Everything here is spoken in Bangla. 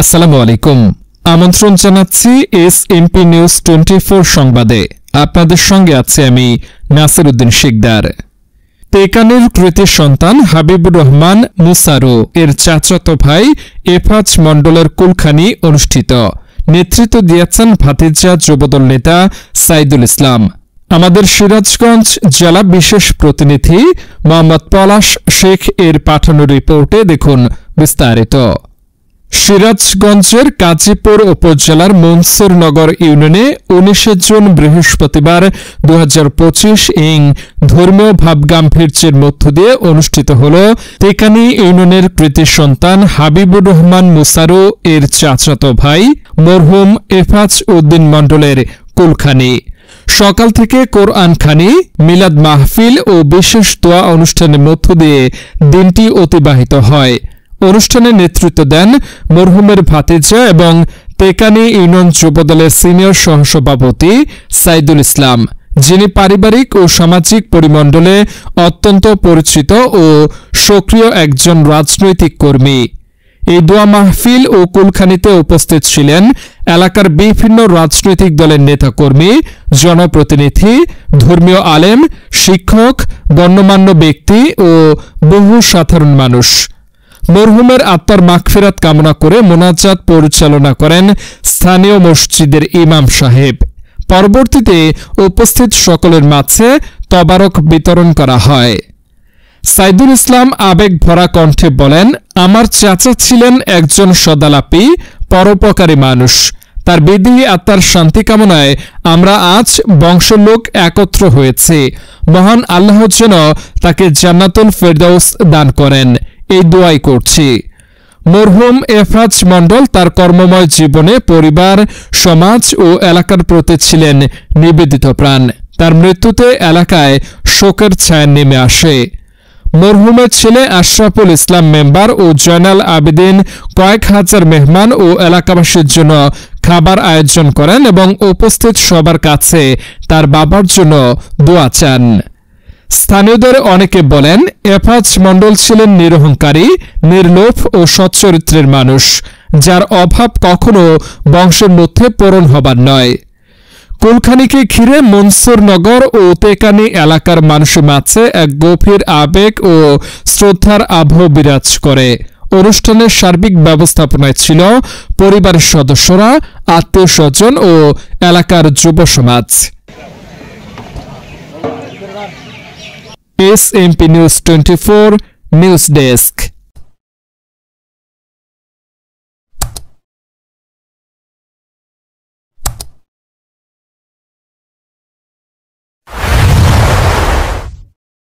আসসালামু আলাইকুম। আমন্ত্রণ জানাচ্ছি এসএমপি নিউজ 24 সংবাদে। আপনাদের সঙ্গে আছি আমি নাসির উদ্দিন শিকদার। তেকানির কৃতি সন্তান হাবিবুর রহমান মুসারু এর চাচাতো ভাই এফাজ মণ্ডলের কুলখানি অনুষ্ঠিত। নেতৃত্ব দিয়েছেন ভাতিজা যুবদল নেতা সাইদুল ইসলাম। আমাদের সিরাজগঞ্জ জেলা বিশেষ প্রতিনিধি মোহাম্মদ পলাশ শেখ এর পাঠানো রিপোর্টে দেখুন বিস্তারিত। সিরাজগঞ্জের কাজীপুর উপজেলার মনসুরনগর ইউনিয়নে 19 জুন বৃহস্পতিবার 2025 ইং ধর্মীয় ভাবগাম্ভীর্যের মধ্য দিয়ে অনুষ্ঠিত হল তেকানি ইউনিয়নের কৃতি সন্তান হাবিবুর রহমান মুসারু এর চাচাতো ভাই মরহুম এফাজ উদ্দিন মণ্ডলের কুলখানি। সকাল থেকে কোরআনখানি, মিলাদ মাহফিল ও বিশেষ দোয়া অনুষ্ঠানের মধ্য দিয়ে দিনটি অতিবাহিত হয়। অনুষ্ঠানে নেতৃত্ব দেন মরহুমের ভাতিজা এবং তেকানি ইউনিয়ন যুবদলের সিনিয়র সহসভাপতি সাইদুল ইসলাম, যিনি পারিবারিক ও সামাজিক পরিমণ্ডলে অত্যন্ত পরিচিত ও সক্রিয় একজন রাজনৈতিক কর্মী। এই দোয়া মাহফিল ও কুলখানিতে উপস্থিত ছিলেন এলাকার বিভিন্ন রাজনৈতিক দলের নেতাকর্মী, জনপ্রতিনিধি, ধর্মীয় আলেম, শিক্ষক, গণ্যমান্য ব্যক্তি ও বহু সাধারণ মানুষ। মরহুমের আত্মার মাগফিরাত কামনা করে মোনাজাত পরিচালনা করেন স্থানীয় মসজিদের ইমাম সাহেব। পরবর্তীতে উপস্থিত সকলের মাঝে তবারক বিতরণ করা হয়। সাইদুল ইসলাম আবেগ ভরা কণ্ঠে বলেন, আমার চাচা ছিলেন একজন সদালাপী, পরোপকারী মানুষ। তার বিদেহী আত্মার শান্তি কামনায় আমরা আজ বংশের লোক একত্র হয়েছি। মহান আল্লাহ যেন তাকে জান্নাতুল ফেরদাউস দান করেন, এই দোয়াই করছি। মরহুম এফাজ মণ্ডল তার কর্মময় জীবনে পরিবার, সমাজ ও এলাকার প্রতি ছিলেন নিবেদিত প্রাণ। তার মৃত্যুতে এলাকায় শোকের ছায়া নেমে আসে। মরহুমের ছেলে আশরাফুল ইসলাম মেম্বার ও জয়নাল আবেদিন কয়েক হাজার মেহমান ও এলাকাবাসীর জন্য খাবার আয়োজন করেন এবং উপস্থিত সবার কাছে তার বাবার জন্য দোয়া চান। স্থানীয়দের অনেকে বলেন, এফাজ মণ্ডল ছিলেন নিরহংকারী, নির্লোভ ও সচ্চরিত্রের মানুষ, যার অভাব কখনো বংশের মধ্যে পূরণ হবার নয়। কুলখানিকে ঘিরে মনসুরনগর ও তেকানি এলাকার মানুষের মাঝে এক গভীর আবেগ ও শ্রদ্ধার আবহ বিরাজ করে। অনুষ্ঠানের সার্বিক ব্যবস্থাপনায় ছিল পরিবারের সদস্যরা, আত্মীয় স্বজন ও এলাকার যুব সমাজ। SMP news 24 news desk.